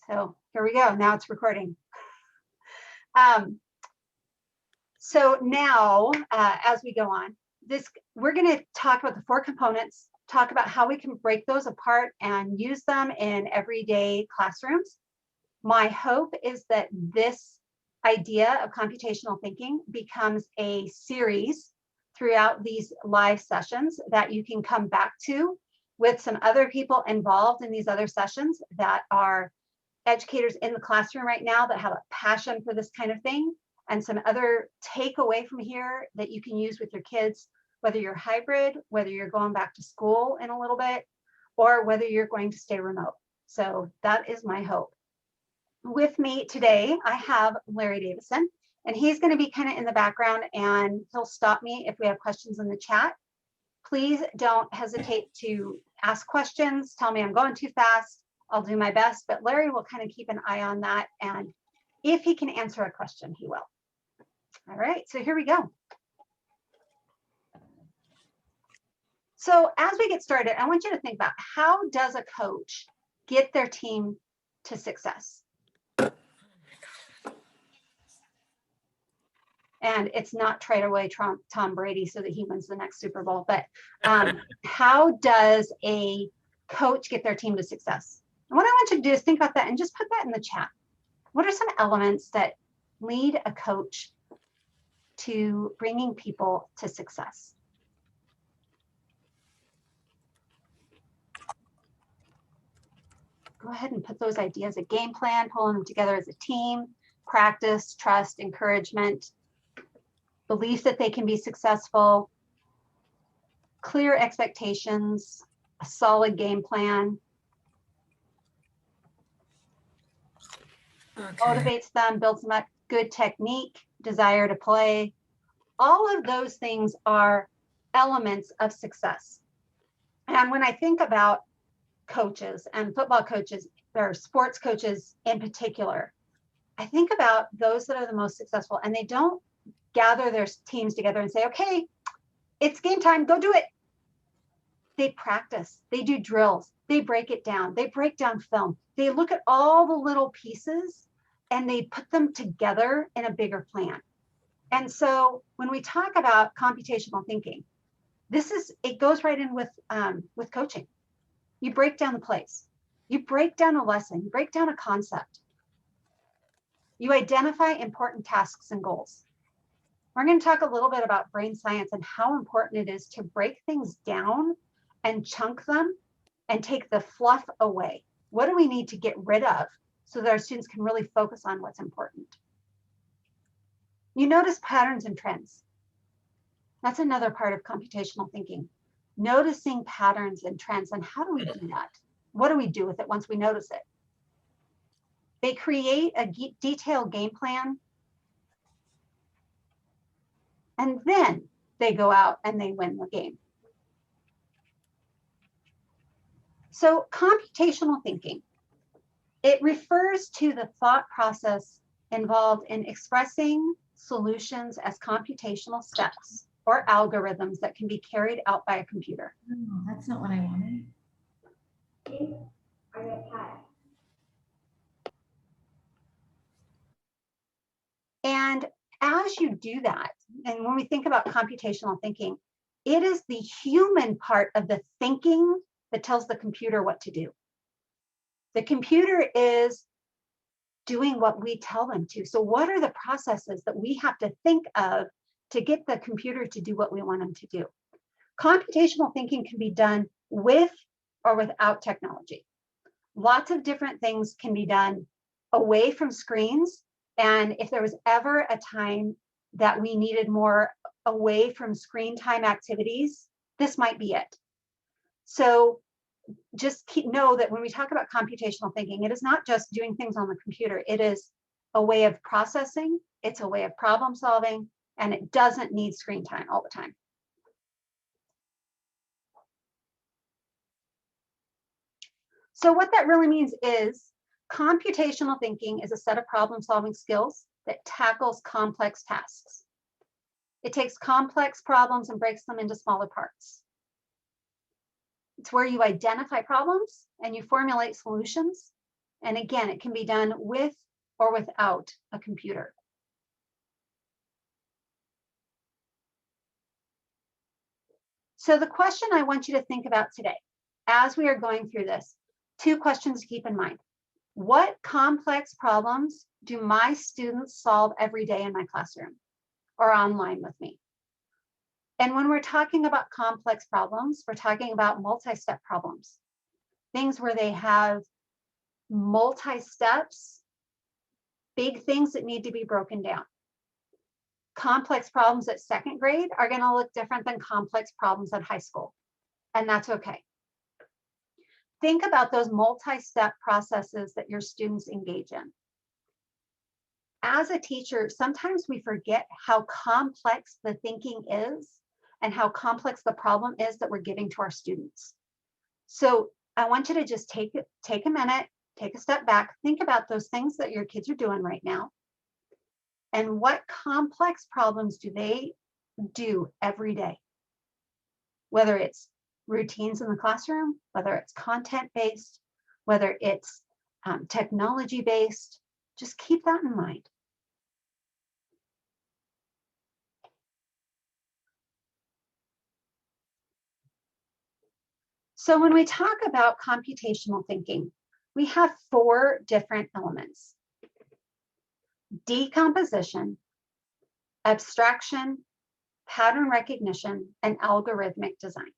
So here we go. Now it's recording. So now, as we go on, we're going to talk about the 4 components, talk about how we can break those apart and use them in everyday classrooms. My hope is that this idea of computational thinking becomes a series throughout these live sessions that you can come back to with some other people involved in these other sessions that are educators in the classroom right now that have a passion for this kind of thing, and some other takeaway from here that you can use with your kids, whether you're hybrid, whether you're going back to school in a little bit, or whether you're going to stay remote. So that is my hope. With me today, I have Larry Davison, and he's going to be kind of in the background, and he'll stop me if we have questions in the chat. Please don't hesitate to ask questions. Tell me I'm going too fast. I'll do my best, but Larry will kind of keep an eye on that. And if he can answer a question, he will. All right, so here we go. So as we get started, I want you to think about, how does a coach get their team to success? And it's not trade away Tom Brady so that he wins the next Super Bowl, but how does a coach get their team to success? And what I want you to do is think about that and just put that in the chat. What are some elements that lead a coach to bringing people to success? Go ahead and put those ideas, a game plan, pulling them together as a team, practice, trust, encouragement, belief that they can be successful, clear expectations, a solid game plan. Okay. Motivates them, builds them up, good technique, desire to play. All of those things are elements of success. And when I think about coaches and football coaches, or sports coaches in particular, I think about those that are the most successful, and they don't gather their teams together and say, okay, it's game time, go do it. They practice, they do drills, they break it down, they break down film, they look at all the little pieces and they put them together in a bigger plan. And so when we talk about computational thinking, it goes right in with coaching. You break down the plays, you break down a lesson, you break down a concept, you identify important tasks and goals. We're going to talk a little bit about brain science and how important it is to break things down and chunk them and take the fluff away. What do we need to get rid of so that our students can really focus on what's important? You notice patterns and trends. That's another part of computational thinking. Noticing patterns and trends, and how do we do that? What do we do with it once we notice it? They create a detailed game plan, and then they go out and they win the game. So computational thinking, it refers to the thought process involved in expressing solutions as computational steps or algorithms that can be carried out by a computer. Oh, that's not what I wanted. And as you do that, and when we think about computational thinking, it is the human part of the thinking that tells the computer what to do. The computer is doing what we tell them to. So what are the processes that we have to think of to get the computer to do what we want them to do? Computational thinking can be done with or without technology. Lots of different things can be done away from screens. And if there was ever a time that we needed more away from screen time activities, this might be it. So just know that when we talk about computational thinking, it is not just doing things on the computer. It is a way of processing, it's a way of problem solving, and it doesn't need screen time all the time. So what that really means is computational thinking is a set of problem-solving skills that tackles complex tasks. It takes complex problems and breaks them into smaller parts. It's where you identify problems and you formulate solutions And again, it can be done with or without a computer. So the question I want you to think about today, as we are going through this, 2 questions to keep in mind. What complex problems do my students solve every day in my classroom or online with me? And when we're talking about complex problems, we're talking about multi-step problems, things where they have multi-steps, big things that need to be broken down. Complex problems at 2nd grade are going to look different than complex problems at high school, and that's okay. Think about those multi-step processes that your students engage in. As a teacher, sometimes we forget how complex the thinking is and how complex the problem is that we're giving to our students. So I want you to just take a minute, take a step back, think about those things that your kids are doing right now. And what complex problems do they do every day? Whether it's routines in the classroom, whether it's content-based, whether it's technology-based, just keep that in mind. So when we talk about computational thinking, we have 4 different elements: decomposition, abstraction, pattern recognition, and algorithmic design.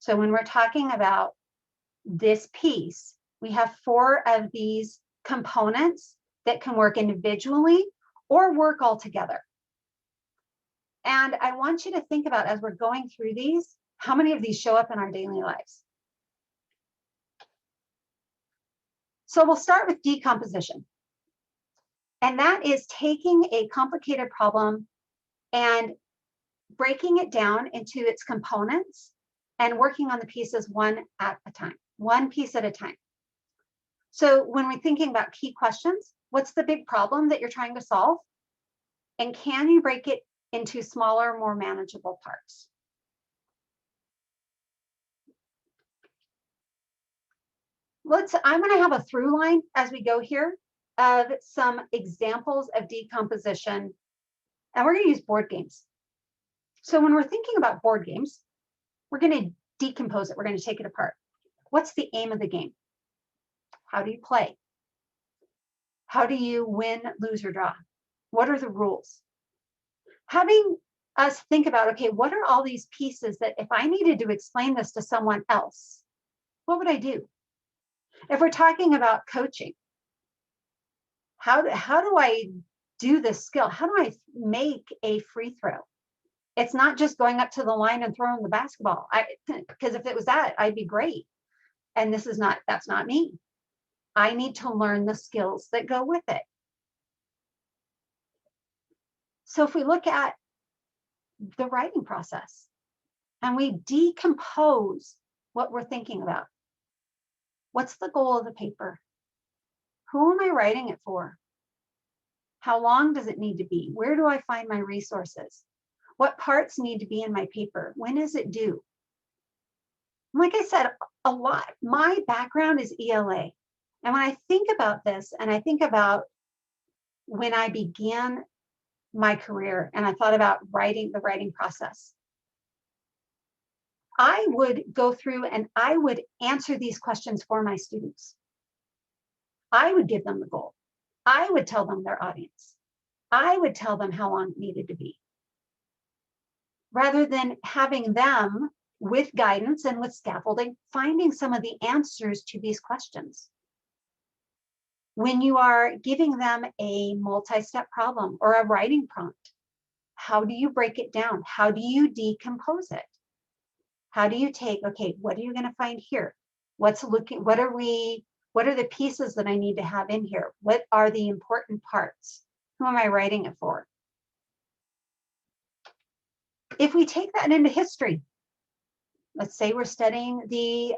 So when we're talking about this piece, we have 4 of these components that can work individually or work all together. And I want you to think about, as we're going through these, how many of these show up in our daily lives. So we'll start with decomposition. And that is taking a complicated problem and breaking it down into its components and working on the pieces one at a time, one piece at a time. So when we're thinking about key questions, what's the big problem that you're trying to solve? And can you break it into smaller, more manageable parts? I'm going to have a through line as we go here of some examples of decomposition, and we're going to use board games. So when we're thinking about board games, we're going to decompose it. We're going to take it apart. What's the aim of the game? How do you play? How do you win, lose, or draw? What are the rules? Having us think about, okay, what are all these pieces that if I needed to explain this to someone else, what would I do? If we're talking about coaching, how do I do this skill? How do I make a free throw? It's not just going up to the line and throwing the basketball. Because if it was that, I'd be great. And that's not me. I need to learn the skills that go with it. So if we look at the writing process and we decompose what we're thinking about, what's the goal of the paper? Who am I writing it for? How long does it need to be? Where do I find my resources? What parts need to be in my paper? When is it due? Like I said, a lot. My background is ELA. And when I think about this, and I think about when I began my career and I thought about the writing process, I would go through and I would answer these questions for my students. I would give them the goal. I would tell them their audience. I would tell them how long it needed to be. Rather than having them, with guidance and with scaffolding, finding some of the answers to these questions. When you are giving them a multi-step problem or a writing prompt, how do you break it down? How do you decompose it? How do you take, okay, what are you going to find here? What are the pieces that I need to have in here? What are the important parts? Who am I writing it for? If we take that into history, let's say we're studying the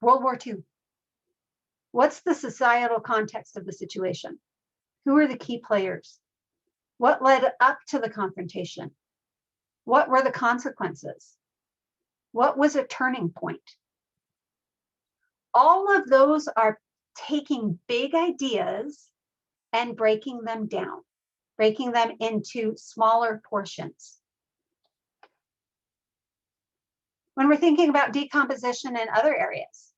World War II. What's the societal context of the situation? Who are the key players? What led up to the confrontation? What were the consequences? What was a turning point? All of those are taking big ideas and breaking them down, breaking them into smaller portions. When we're thinking about decomposition in other areas,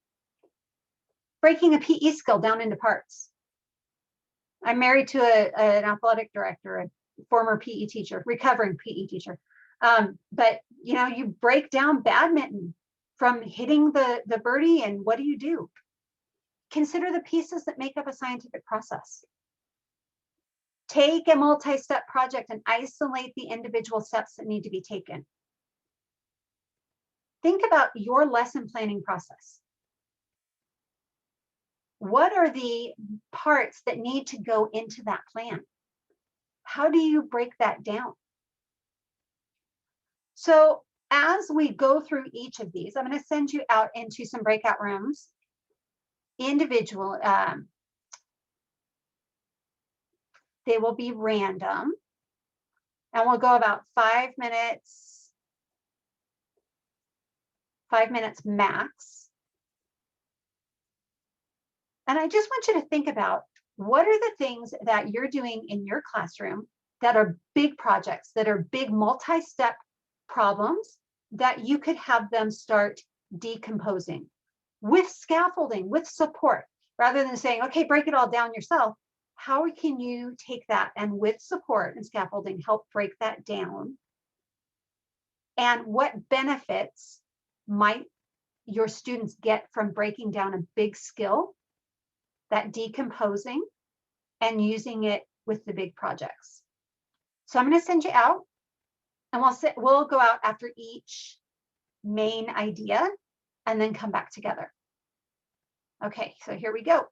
breaking a PE skill down into parts. I'm married to an athletic director, a former PE teacher, recovering PE teacher. But you break down badminton from hitting the birdie, and what do? Consider the pieces that make up a scientific process. Take a multi-step project and isolate the individual steps that need to be taken. Think about your lesson planning process. What are the parts that need to go into that plan? How do you break that down? So as we go through each of these, I'm going to send you out into some breakout rooms, individual. They will be random, and we'll go about 5 minutes, 5 minutes max. And I just want you to think about, what are the things that you're doing in your classroom that are big projects, that are big multi-step problems that you could have them start decomposing with scaffolding, with support, rather than saying, okay, break it all down yourself. How can you take that and with support and scaffolding help break that down? And what benefits might your students get from breaking down a big skill, that decomposing, and using it with the big projects? So I'm going to send you out, and we'll go out after each main idea and then come back together. Okay, so here we go.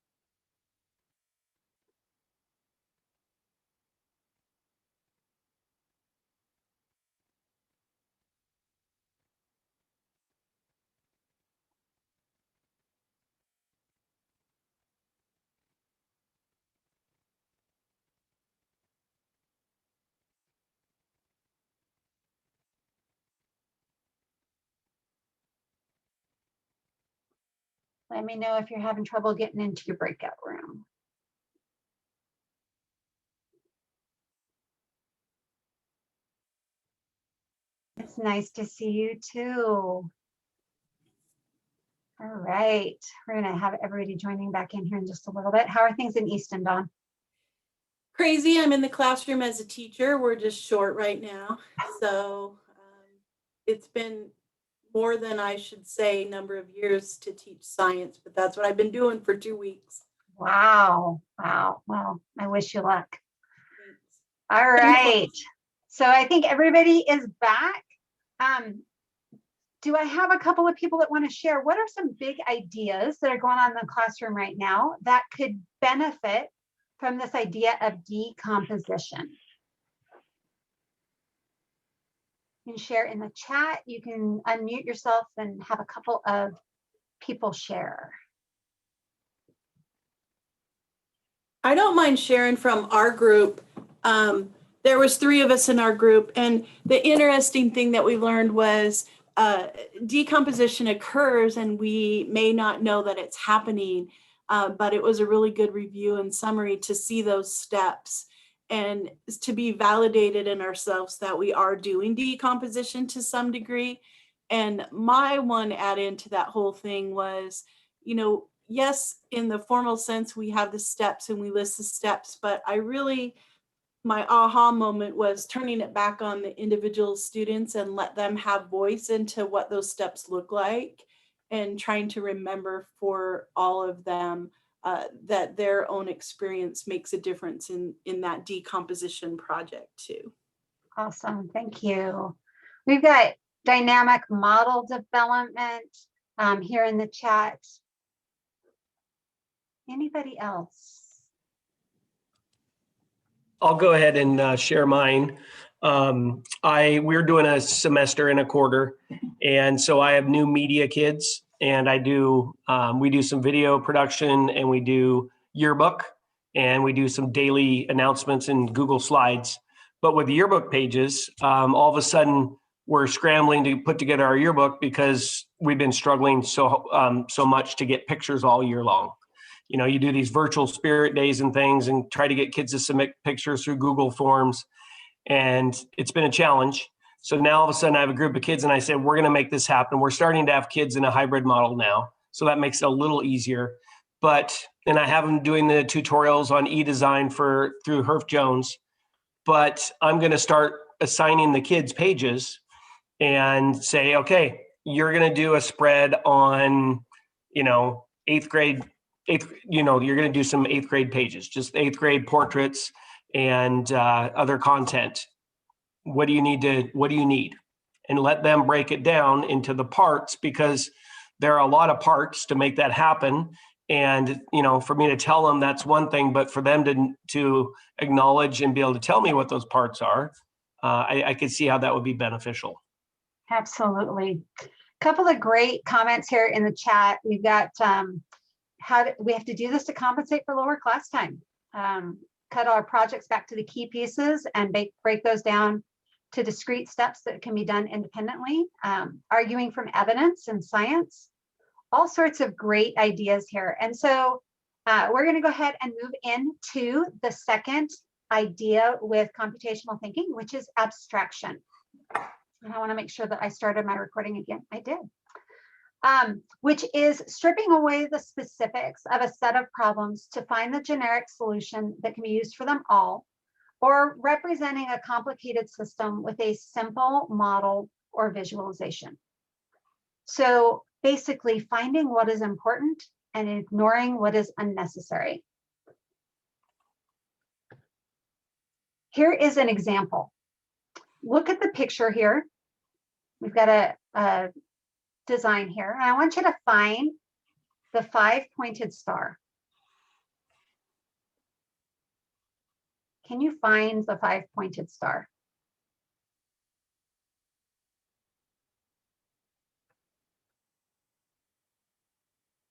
Let me know if you're having trouble getting into your breakout room. It's nice to see you too. All right, we're going to have everybody joining back in here in just a little bit. How are things in Easton, Dawn? Crazy. I'm in the classroom as a teacher. We're just short right now. So it's been more than I should say number of years to teach science, but that's what I've been doing for 2 weeks. Wow. Wow. Well, I wish you luck. Thanks. All right. So I think everybody is back. Do I have a couple of people that want to share? What are some big ideas that are going on in the classroom right now that could benefit from this idea of decomposition? You can share in the chat. You can unmute yourself and have a couple of people share. I don't mind sharing from our group. There was 3 of us in our group, and the interesting thing that we learned was decomposition occurs and we may not know that it's happening, but it was a really good review and summary to see those steps and to be validated in ourselves that we are doing decomposition to some degree. And my one add into that whole thing was, yes, in the formal sense, we have the steps and we list the steps, but my aha moment was turning it back on the individual students and let them have voice into what those steps look like, and trying to remember for all of them that their own experience makes a difference in that decomposition project too. Awesome, thank you. We've got dynamic model development here in the chat. Anybody else? I'll go ahead and share mine. We're doing a semester and a quarter, and so I have new media kids, and we do some video production, and we do yearbook, and we do some daily announcements in Google Slides. But with the yearbook pages, all of a sudden we're scrambling to put together our yearbook because we've been struggling so much to get pictures all year long. you do these virtual spirit days and things and try to get kids to submit pictures through Google Forms. And it's been a challenge. So now all of a sudden I have a group of kids and I said, we're going to make this happen. We're starting to have kids in a hybrid model now. So that makes it a little easier. And I have them doing the tutorials on e-design through Herf Jones. But I'm going to start assigning the kids pages and say, okay, you're going to do a spread on, eighth grade, you're going to do some eighth grade pages, just eighth grade portraits and other content. What do you need? And let them break it down into the parts, because there are a lot of parts to make that happen. And, for me to tell them, that's one thing, but for them to acknowledge and be able to tell me what those parts are, I could see how that would be beneficial. Absolutely. A couple of great comments here in the chat. We've got we have to do this to compensate for lower class time. Cut our projects back to the key pieces and break those down to discrete steps that can be done independently. Arguing from evidence and science, all sorts of great ideas here. And so we're going to go ahead and move into the second idea with computational thinking, which is abstraction. And I want to make sure that I started my recording again. I did. Which is stripping away the specifics of a set of problems to find the generic solution that can be used for them all, or representing a complicated system with a simple model or visualization. So basically finding what is important and ignoring what is unnecessary. Here is an example. Look at the picture here. We've got a design here, and I want you to find the 5-pointed star. Can you find the 5-pointed star?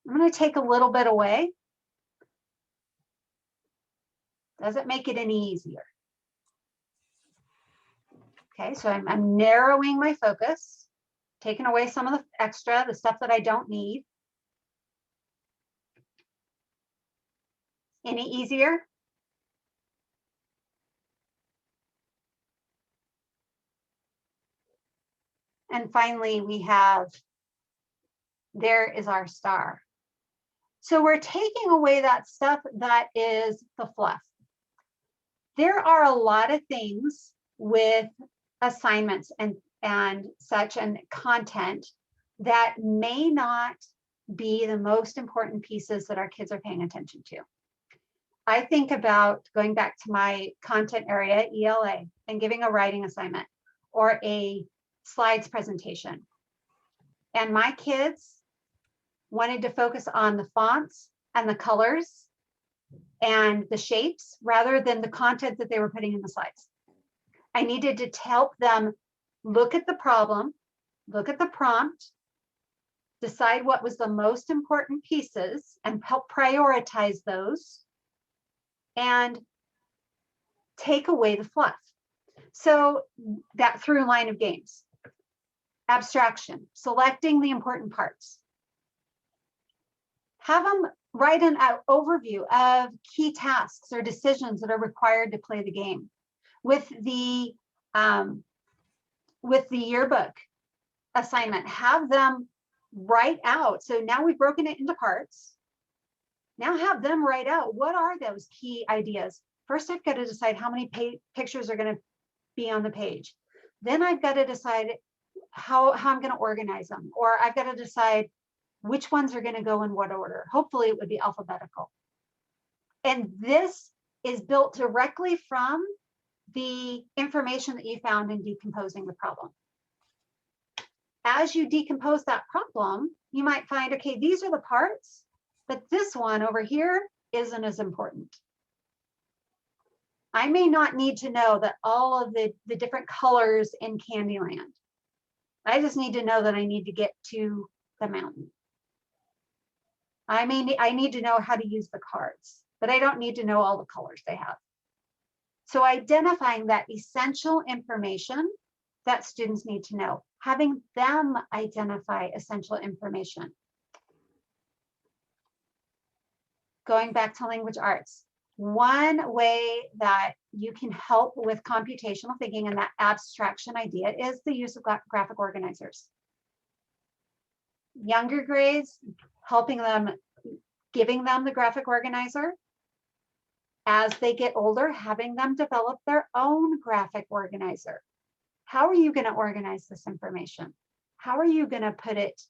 I'm going to take a little bit away. Doesn't make it any easier. Okay, so I'm narrowing my focus, taking away some of the extra, the stuff that I don't need. Any easier? And finally, we have, there is our star. So we're taking away that stuff that is the fluff. There are a lot of things with assignments and such and content that may not be the most important pieces that our kids are paying attention to. I think about going back to my content area, ELA, and giving a writing assignment or a slides presentation. And my kids wanted to focus on the fonts and the colors and the shapes rather than the content that they were putting in the slides. I needed to help them look at the problem, look at the prompt, decide what was the most important pieces and help prioritize those, and take away the fluff. So that through line of games. Abstraction, selecting the important parts. Have them write an overview of key tasks or decisions that are required to play the game. With the yearbook assignment, have them write out. So now we've broken it into parts. Now have them write out, what are those key ideas? First, I've got to decide how many pictures are going to be on the page. Then I've got to decide how I'm going to organize them, or I've got to decide which ones are going to go in what order. Hopefully it would be alphabetical. And this is built directly from the information that you found in decomposing the problem. As you decompose that problem, you might find, okay, these are the parts, but this one over here isn't as important. I may not need to know that all of the different colors in Candyland. I just need to know that I need to get to the mountain. I need to know how to use the cards, but I don't need to know all the colors they have. So identifying that essential information that students need to know, having them identify essential information. going back to language arts, one way that you can help with computational thinking and that abstraction idea is the use of graphic organizers. Younger grades, helping them, giving them the graphic organizer. As they get older, having them develop their own graphic organizer. How are you going to organize this information? How are you going to put it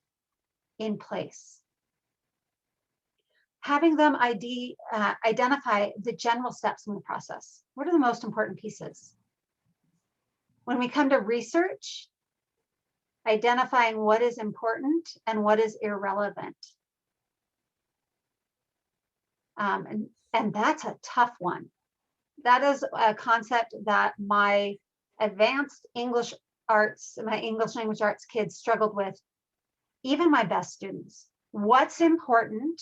in place? Having them identify the general steps in the process. What are the most important pieces? When we come to research, identifying what is important and what is irrelevant. And that's a tough one. That is a concept that my advanced English arts, my English language arts kids struggled with, even my best students. What's important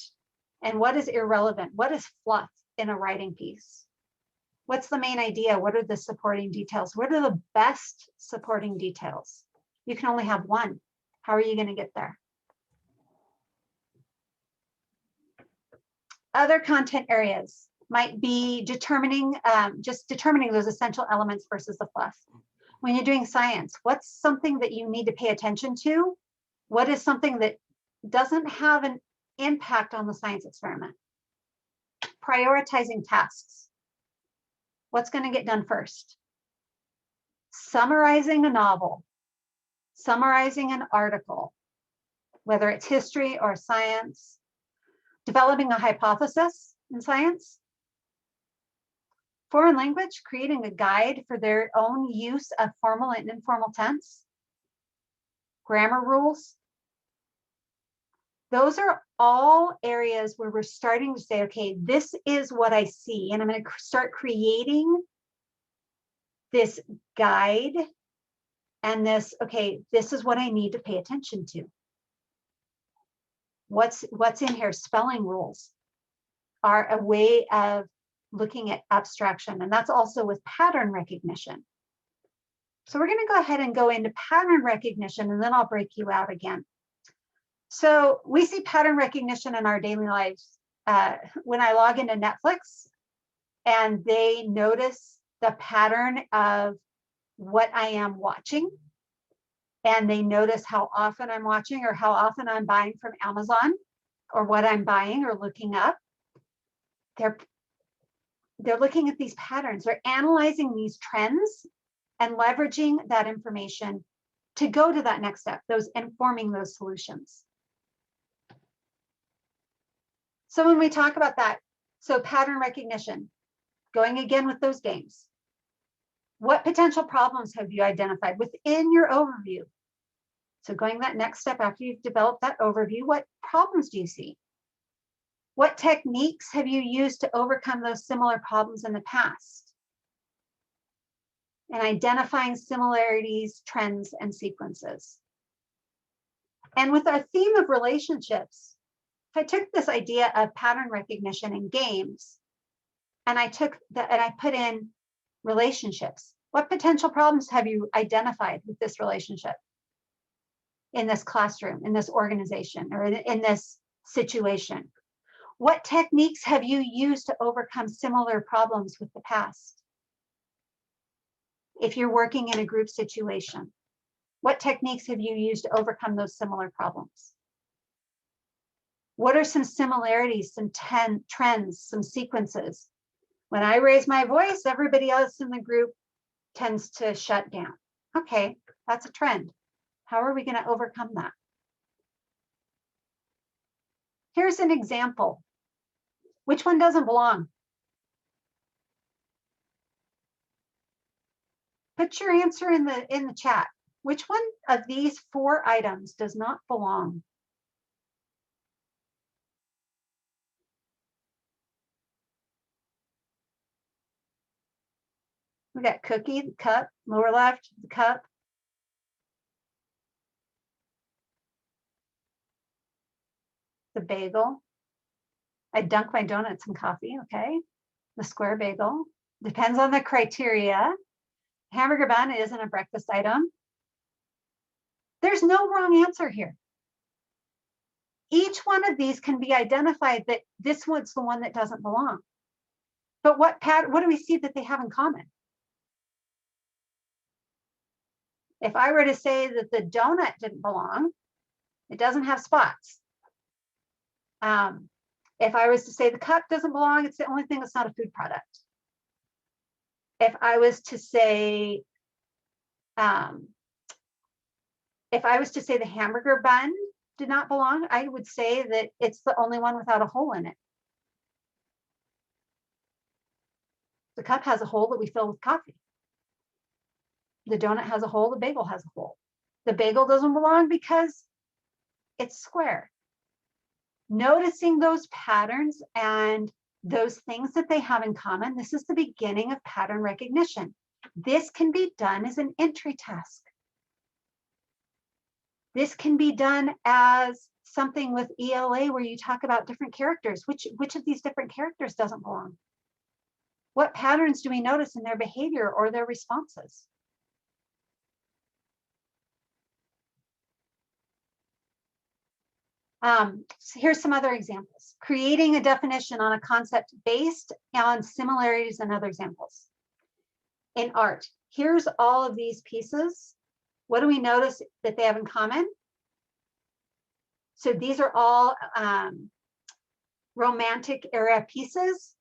and what is irrelevant? What is fluff in a writing piece? What's the main idea? What are the supporting details? What are the best supporting details? You can only have one. How are you going to get there? Other content areas might be determining, just determining those essential elements versus the fluff. When you're doing science, what's something that you need to pay attention to? What is something that doesn't have an impact on the science experiment? Prioritizing tasks. What's going to get done first? Summarizing a novel, summarizing an article, whether it's history or science, developing a hypothesis in science. Foreign language, creating a guide for their own use of formal and informal tense. Grammar rules. Those are all areas where we're starting to say, okay, this is what I see, and I'm going to start creating this guide and this, okay, this is what I need to pay attention to. What's in here? Spelling rules are a way of looking at abstraction, and that's also with pattern recognition. So we're going to go ahead and go into pattern recognition, and then I'll break you out again. So we see pattern recognition in our daily lives. When I log into Netflix and they notice the pattern of what I am watching, and they notice how often I'm watching or how often I'm buying from Amazon or what I'm buying or looking up, they're looking at these patterns. They're analyzing these trends and leveraging that information to go to that next step, those informing those solutions. So when we talk about that, so pattern recognition, going again with those games. What potential problems have you identified within your overview? So going that next step after you've developed that overview, what problems do you see? What techniques have you used to overcome those similar problems in the past? And identifying similarities, trends, and sequences. And with our theme of relationships, if I took this idea of pattern recognition in games, and I put in relationships, what potential problems have you identified with this relationship in this classroom, in this organization, or in this situation? What techniques have you used to overcome similar problems with the past? If you're working in a group situation, what techniques have you used to overcome those similar problems? What are some similarities, some trends, some sequences? When I raise my voice, everybody else in the group tends to shut down. Okay, that's a trend. How are we going to overcome that? Here's an example. Which one doesn't belong? Put your answer in the chat. Which one of these 4 items does not belong? We got cookie, the cup, lower left, the cup. The bagel. I dunk my donuts in coffee, okay? The square bagel. Depends on the criteria. Hamburger bun isn't a breakfast item. There's no wrong answer here. Each one of these can be identified that this one's the one that doesn't belong. But what do we see that they have in common? If I were to say that the donut didn't belong, it doesn't have spots. If I was to say the cup doesn't belong, it's the only thing that's not a food product. If I was to say, the hamburger bun did not belong, I would say that it's the only one without a hole in it. The cup has a hole that we fill with coffee. The donut has a hole, the bagel has a hole. The bagel doesn't belong because it's square. Noticing those patterns and those things that they have in common, this is the beginning of pattern recognition. This can be done as an entry task. This can be done as something with ELA where you talk about different characters. Which of these different characters doesn't belong? What patterns do we notice in their behavior or their responses? So here's some other examples. Creating a definition on a concept based on similarities and other examples. In art, here's all of these pieces. What do we notice that they have in common? So these are all Romantic era pieces.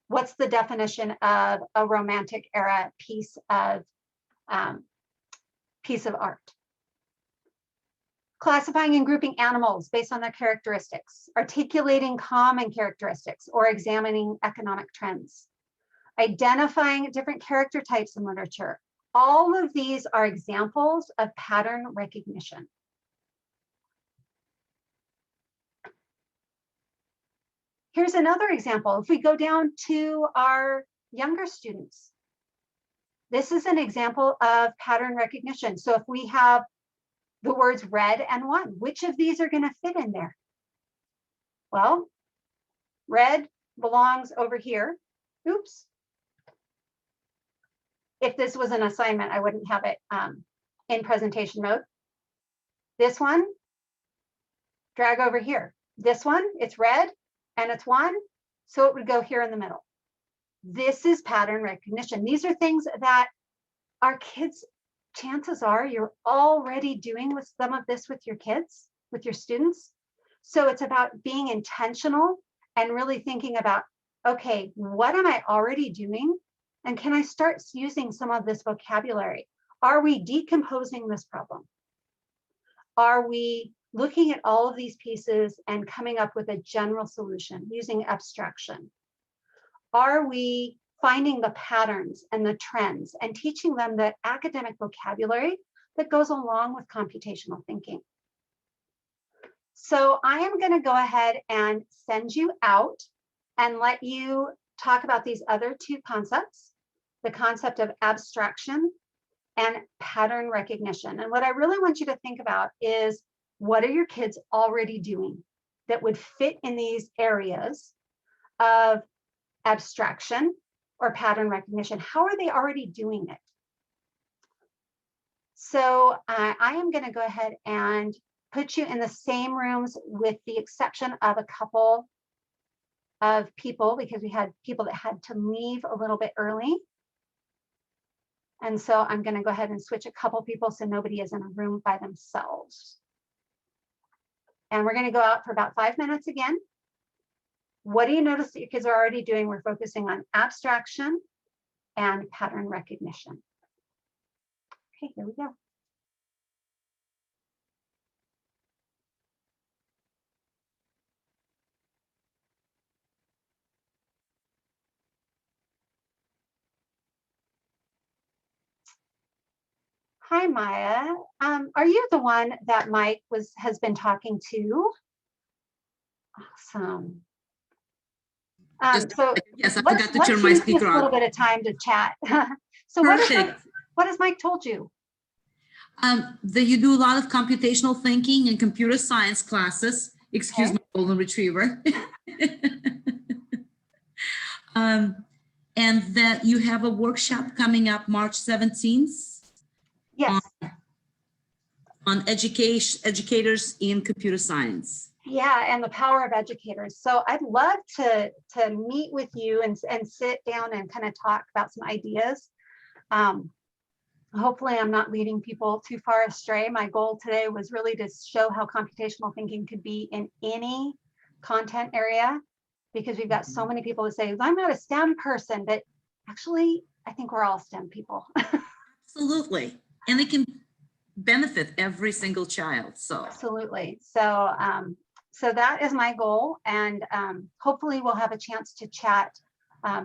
What's the definition of a Romantic era piece of art? Classifying and grouping animals based on their characteristics, articulating common characteristics, or examining economic trends. Identifying different character types in literature. All of these are examples of pattern recognition. Here's another example. If we go down to our younger students, this is an example of pattern recognition. So if we have the words red and one, which of these are going to fit in there? Well, red belongs over here. Oops. If this was an assignment, I wouldn't have it in presentation mode. This one, drag over here. This one, it's red and it's one, so it would go here in the middle. This is pattern recognition. These are things that our kids, chances are you're already doing with some of this with your kids, with your students. So it's about being intentional and really thinking about, okay, what am I already doing? And can I start using some of this vocabulary? Are we decomposing this problem? Are we looking at all of these pieces and coming up with a general solution using abstraction? Are we finding the patterns and the trends and teaching them the academic vocabulary that goes along with computational thinking? So I am going to go ahead and send you out and let you talk about these other two concepts, the concept of abstraction and pattern recognition. And what I really want you to think about is, what are your kids already doing that would fit in these areas of abstraction or pattern recognition? How are they already doing it? So I am going to go ahead and put you in the same rooms with the exception of a couple of people, because we had people that had to leave a little bit early. And so I'm going to go ahead and switch a couple people so nobody is in a room by themselves. And we're going to go out for about 5 minutes again. What do you notice that your kids are already doing? We're focusing on abstraction and pattern recognition. Okay, here we go. Hi, Maya. Are you the one that Mike has been talking to? Awesome. So yes, I let's forgot to turn my use speaker this little on. bit of time to chat. So Perfect. what has Mike told you? That you do a lot of computational thinking and computer science classes. Excuse Okay. my golden retriever. And that you have a workshop coming up March 17th Yes. on educators in computer science. Yeah, and the power of educators. So I'd love to meet with you and sit down and kind of talk about some ideas. Hopefully I'm not leading people too far astray. My goal today was really to show how computational thinking could be in any content area, because we've got so many people that say, I'm not a STEM person, but actually I think we're all STEM people. Absolutely. And it can benefit every single child. So Absolutely. So, so that is my goal. And hopefully we'll have a chance to chat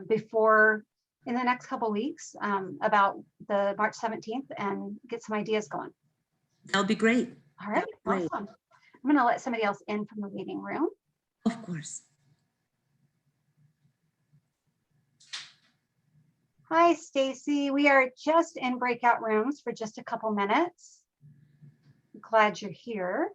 before in the next couple of weeks about the March 17th and get some ideas going. that'll be great. All right, Great. awesome. I'm going to let somebody else in from the waiting room. Of course. Hi, Stacy. We are just in breakout rooms for just a couple minutes. I'm glad you're here.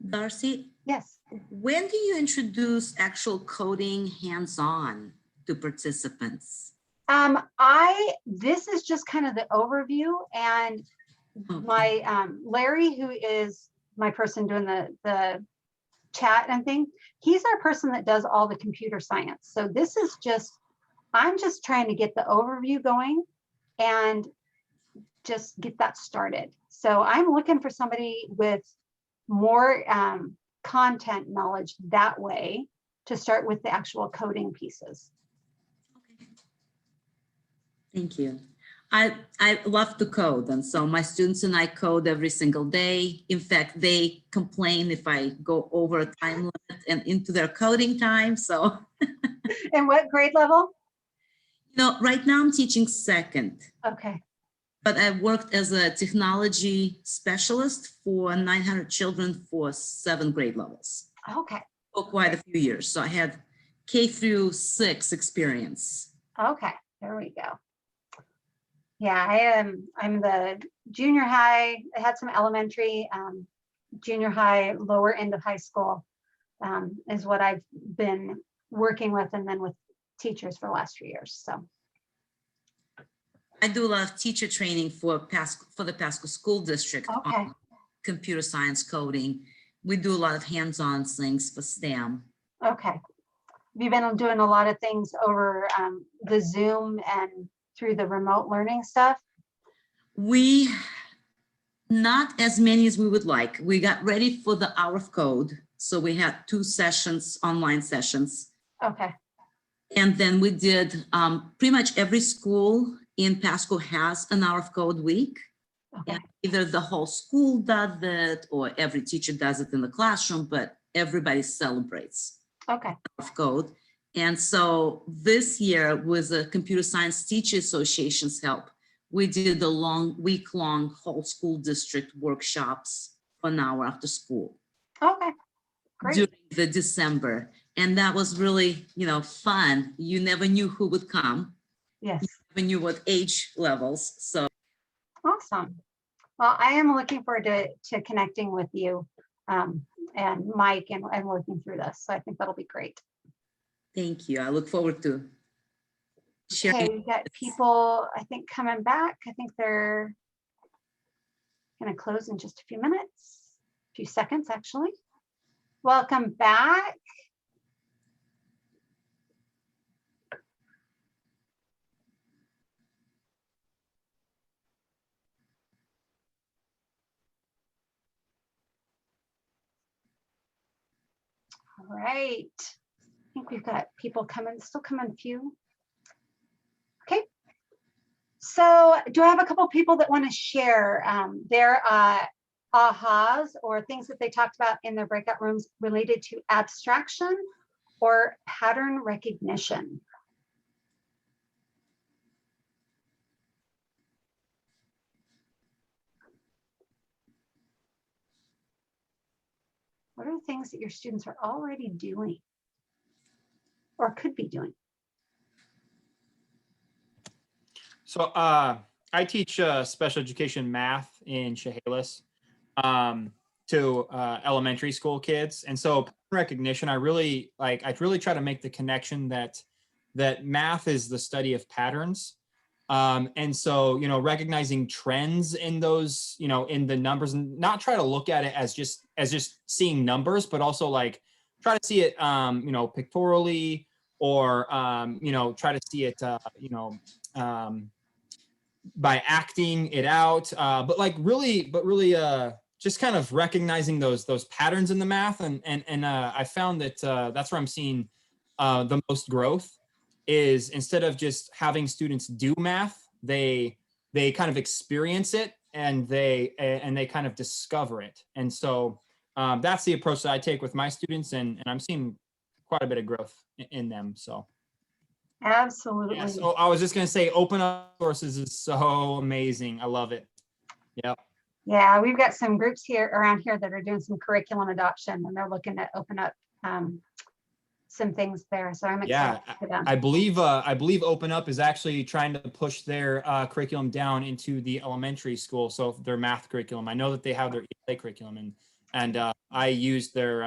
Darcie, Yes. when do you introduce actual coding hands-on to participants? This is just kind of the overview, and Okay. my Larry, who is my person doing the chat and thing, he's our person that does all the computer science. So this is just, I'm just trying to get the overview going and just get that started. So I'm looking for somebody with more content knowledge that way to start with the actual coding pieces. Okay. Thank you. I love to code, and so my students and I code every single day. In fact, they complain if I go over a time limit and into their coding time. So, And what grade level? right now I'm teaching second, Okay. but I worked as a technology specialist for 900 children for 7th grade levels Okay. for quite a few years. So I had K through 6 experience. Okay. There we go. Yeah, I'm the junior high. I had some elementary, junior high, lower end of high school is what I've been working with, and then with teachers for the last few years. So I do a lot of teacher training for the Pasco School District okay. on computer science coding. We do a lot of hands-on things for STEM. Okay. You've been doing a lot of things over the Zoom and through the remote learning stuff? We, not as many as we would like. We got ready for the hour of code. So we had 2 sessions, online sessions. Okay. And then we did pretty much every school in Pasco has an hour of code week. Okay. And either the whole school does it or every teacher does it in the classroom, but everybody celebrates Okay. of code. And so this year, with the Computer Science Teacher Association's help, we did the week-long whole school district workshops for an hour after school. Okay. Great. During the December. And that was really, fun. You never knew who would come. Yes. You never knew what age levels. So Awesome. Well, I am looking forward to connecting with you and Mike and working through this. So I think that'll be great. thank you. I look forward to sharing. Okay, we got people, I think, coming back. I think they're going to close in just a few minutes, a few seconds, actually. Welcome back. All right. I think we've got people coming, still coming few. Okay. So do I have a couple people that want to share their ahas or things that they talked about in their breakout rooms related to abstraction or pattern recognition? What are the things that your students are already doing or could be doing? So I teach special education math in Chehalis to elementary school kids. And so pattern recognition, I really try to make the connection that math is the study of patterns. And so, recognizing trends in those, in the numbers, and not try to look at it as just seeing numbers, but also like try to see it, pictorially, or, try to see it, by acting it out, but really, just kind of recognizing those patterns in the math, and I found that that's where I'm seeing the most growth is instead of just having students do math, they kind of experience it, and they kind of discover it, and so that's the approach that I take with my students, and I'm seeing quite a bit of growth in them. So. Absolutely. Yeah, so I was just going to say open up sources is so amazing. I love it. Yep. Yeah, we've got some groups here around here that are doing some curriculum adoption, and they're looking to open up some things there. So I'm excited for them. I believe Open Up is actually trying to push their curriculum down into the elementary school. So their math curriculum. I know that they have their ELA curriculum, and I used their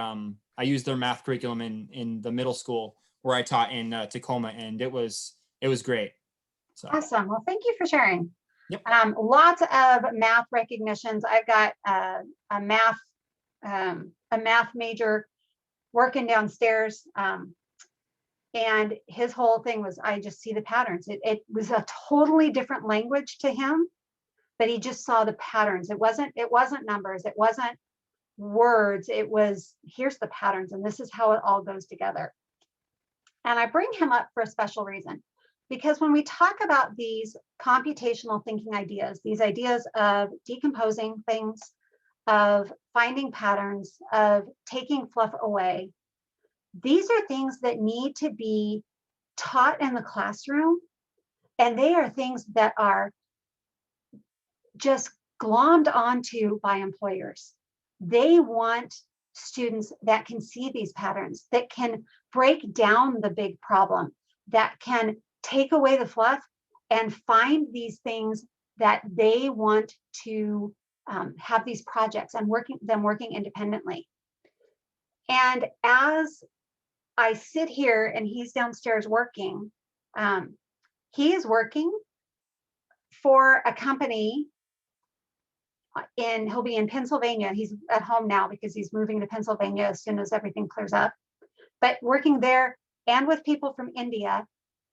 math curriculum in the middle school where I taught in Tacoma, and it was great. So. Awesome. Well, thank you for sharing. Yep. Lots of math recognitions. I've got a math major working downstairs, and his whole thing was, I just see the patterns. It was a totally different language to him, but he just saw the patterns. It wasn't numbers. It wasn't words. It was, here's the patterns, and this is how it all goes together. And I bring him up for a special reason, because when we talk about these computational thinking ideas, these ideas of decomposing things, of finding patterns, of taking fluff away, these are things that need to be taught in the classroom. And they are things that are just glommed onto by employers. They want students that can see these patterns, that can break down the big problem, that can take away the fluff and find these things that they want to have these projects and working independently. And as I sit here and he's downstairs working, he is working for a company he'll be in Pennsylvania. He's at home now because he's moving to Pennsylvania as soon as everything clears up, but working there and with people from India.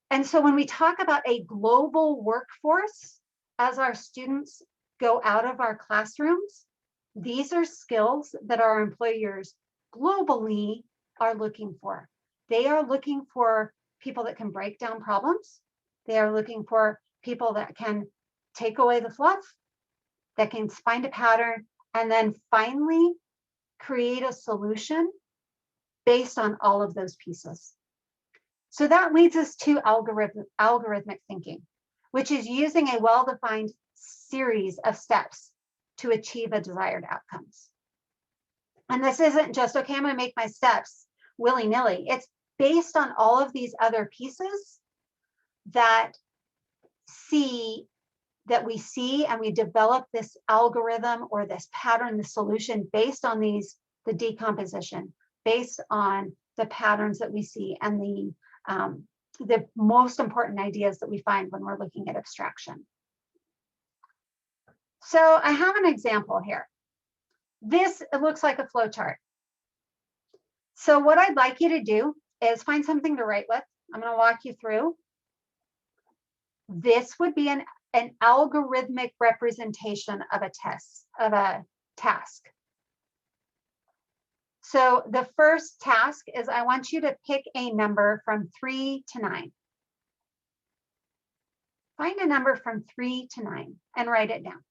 And so when we talk about a global workforce, as our students go out of our classrooms, these are skills that our employers globally are looking for. They are looking for people that can break down problems. They are looking for people that can take away the fluff, that can find a pattern, and then finally create a solution based on all of those pieces. So that leads us to algorithmic thinking, which is using a well-defined series of steps to achieve a desired outcomes. And this isn't just, okay, I'm going to make my steps willy-nilly. It's based on all of these other pieces that we see, and we develop this algorithm or this pattern, the solution based on the decomposition, based on the patterns that we see and the most important ideas that we find when we're looking at abstraction. So I have an example here. It looks like a flow chart. So what I'd like you to do is find something to write with. I'm going to walk you through. This would be an algorithmic representation of a task. So the first task is, I want you to pick a number from 3 to 9. Find a number from 3 to 9 and write it down.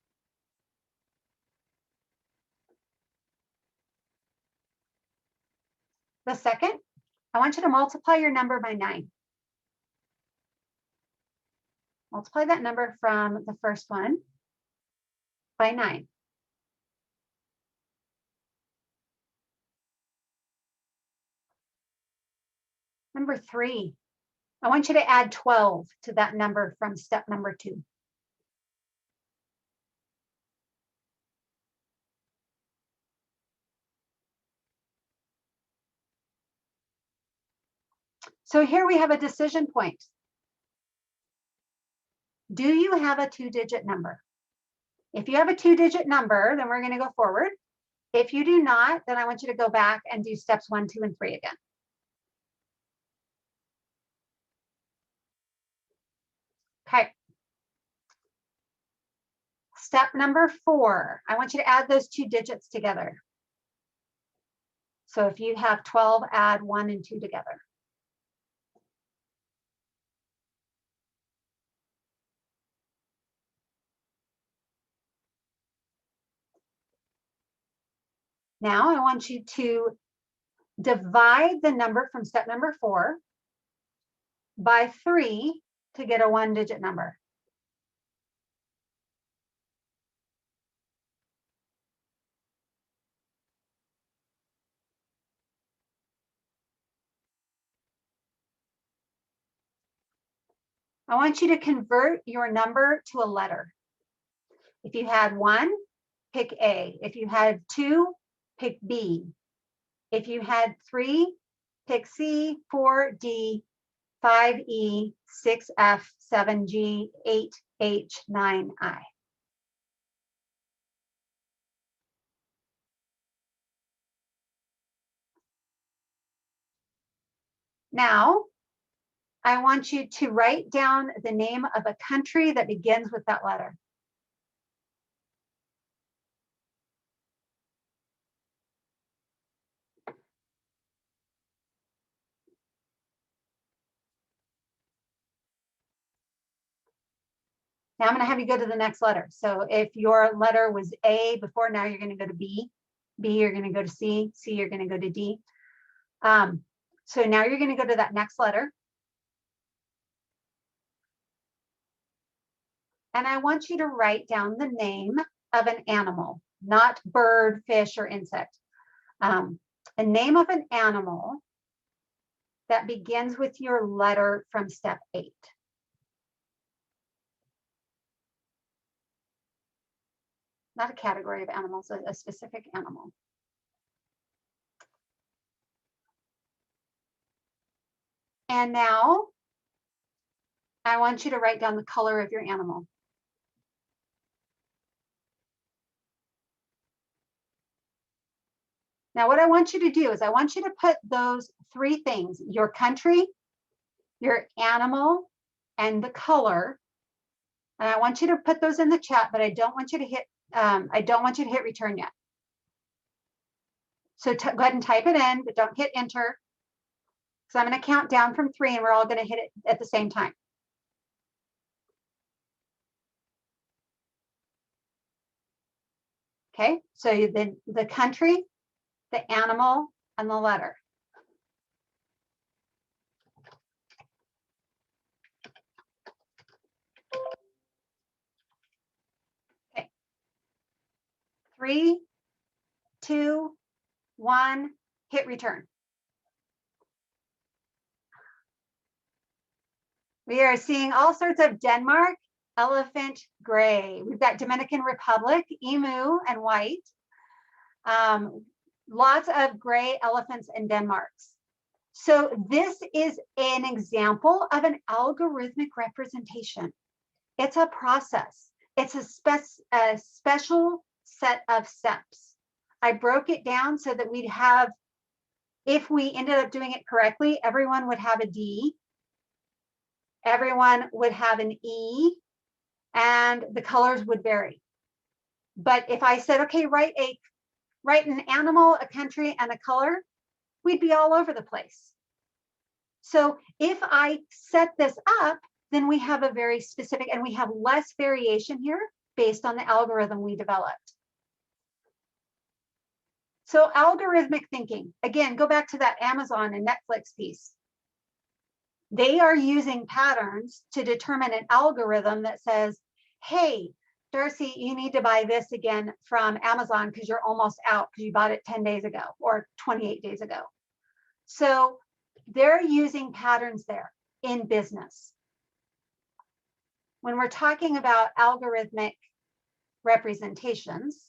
The second, I want you to multiply your number by 9. Multiply that number from the first one by 9. Number 3, I want you to add 12 to that number from step number 2. So here we have a decision point. Do you have a 2-digit number? If you have a 2-digit number, then we're going to go forward. If you do not, then I want you to go back and do steps 1, 2, and 3 again. Okay. Step number 4, I want you to add those 2 digits together. So if you have 12, add 1 and 2 together. Now I want you to divide the number from step number 4 by 3 to get a 1-digit number. I want you to convert your number to a letter. If you had 1, pick A. If you had 2, pick B. If you had 3, pick C, 4, D, 5, E, 6, F, 7, G, 8, H, 9, I. Now, I want you to write down the name of a country that begins with that letter. Now I'm going to have you go to the next letter. So if your letter was A before, now you're going to go to B. B, you're going to go to C. C, you're going to go to D. So now you're going to go to that next letter. And I want you to write down the name of an animal, not bird, fish, or insect. A name of an animal that begins with your letter from step 8. Not a category of animals, a specific animal. And now I want you to write down the color of your animal. Now, what I want you to do is I want you to put those 3 things, your country, your animal, and the color. And I want you to put those in the chat, but I don't want you to hit return yet. So go ahead and type it in, but don't hit enter. So I'm going to count down from 3 and we're all going to hit it at the same time. Okay, so the country, the animal, and the letter. Okay. 3, 2, 1, hit return. We are seeing all sorts of Denmark, elephant, gray. We've got Dominican Republic, emu, and white. Lots of gray elephants and Denmarks. So this is an example of an algorithmic representation. It's a process. It's a special set of steps. I broke it down so that we'd have, if we ended up doing it correctly, everyone would have a D, everyone would have an E, and the colors would vary. But if I said, okay, write an animal, a country, and a color, we'd be all over the place. So if I set this up, then we have a very specific, and we have less variation here based on the algorithm we developed. So algorithmic thinking, again, go back to that Amazon and Netflix piece. They are using patterns to determine an algorithm that says, hey, Darcie, you need to buy this again from Amazon because you're almost out because you bought it 10 days ago or 28 days ago. So they're using patterns there in business. When we're talking about algorithmic representations,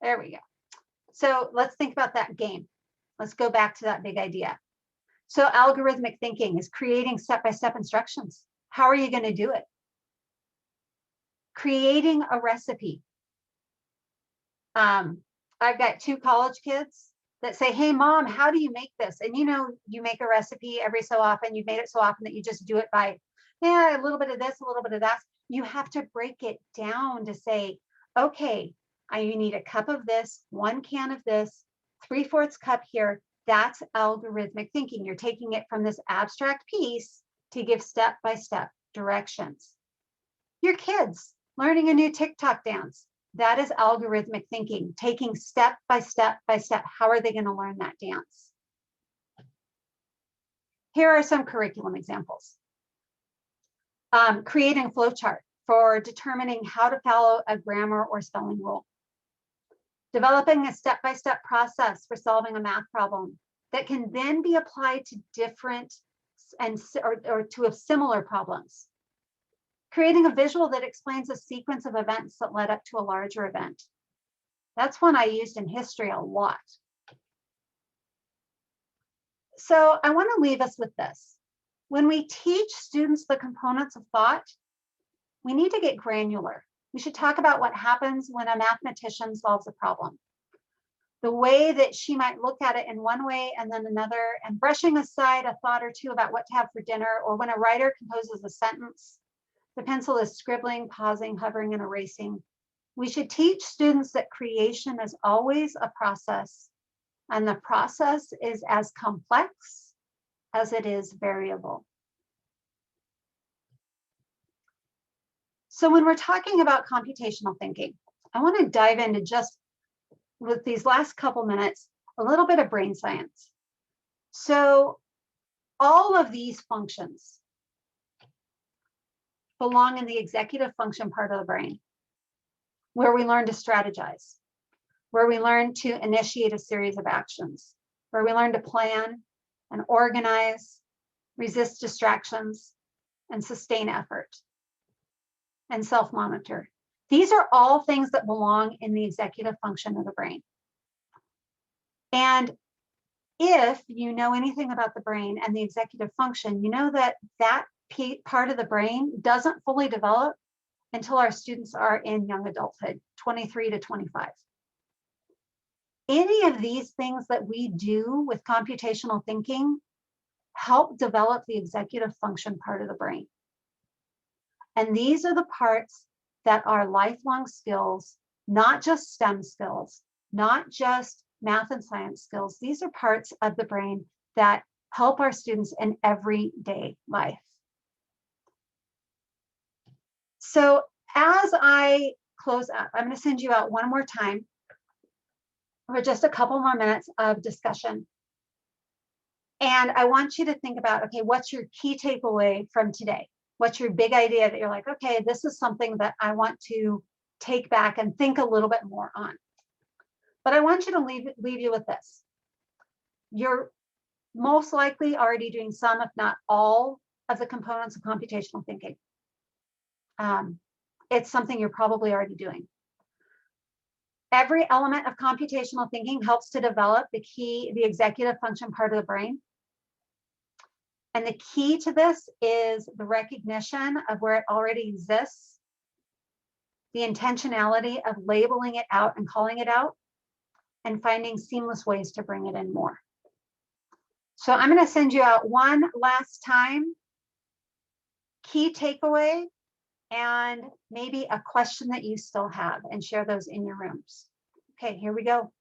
There we go. So let's think about that game. Let's go back to that big idea. So algorithmic thinking is creating step-by-step instructions. How are you going to do it? Creating a recipe. I've got 2 college kids that say, hey, mom, how do you make this? And you know, you make a recipe every so often. You've made it so often that you just do it by, yeah, a little bit of this, a little bit of that. You have to break it down to say, okay, you need a cup of this, 1 can of this, 3/4 cup here. That's algorithmic thinking. You're taking it from this abstract piece to give step-by-step directions. Your kids learning a new TikTok dance. That is algorithmic thinking, taking step by step by step. How are they going to learn that dance? Here are some curriculum examples. Creating a flowchart for determining how to follow a grammar or spelling rule. Developing a step-by-step process for solving a math problem that can then be applied to different or to similar problems. Creating a visual that explains a sequence of events that led up to a larger event. That's one I used in history a lot. So I want to leave us with this. When we teach students the components of thought, we need to get granular. We should talk about what happens when a mathematician solves a problem. The way that she might look at it in one way and then another, and brushing aside a thought or two about what to have for dinner, or when a writer composes a sentence, the pencil is scribbling, pausing, hovering, and erasing. We should teach students that creation is always a process, and the process is as complex as it is variable. So when we're talking about computational thinking, I want to dive into just with these last couple minutes, a little bit of brain science. So all of these functions belong in the executive function part of the brain, where we learn to strategize, where we learn to initiate a series of actions, where we learn to plan and organize, resist distractions, and sustain effort, and self-monitor. These are all things that belong in the executive function of the brain. And if you know anything about the brain and the executive function, you know that that part of the brain doesn't fully develop until our students are in young adulthood, 23 to 25. Any of these things that we do with computational thinking help develop the executive function part of the brain. And these are the parts that are lifelong skills, not just STEM skills, not just math and science skills. These are parts of the brain that help our students in everyday life. So as I close up, I'm going to send you out one more time for just a couple more minutes of discussion. And I want you to think about, okay, what's your key takeaway from today? What's your big idea that you're like, okay, this is something that I want to take back and think a little bit more on. But I want you to leave you with this. You're most likely already doing some, if not all, of the components of computational thinking. It's something you're probably already doing. Every element of computational thinking helps to develop the executive function part of the brain. And the key to this is the recognition of where it already exists, the intentionality of labeling it out and calling it out, and finding seamless ways to bring it in more. So I'm going to send you out one last time, key takeaway, and maybe a question that you still have, and share those in your rooms. Okay, here we go.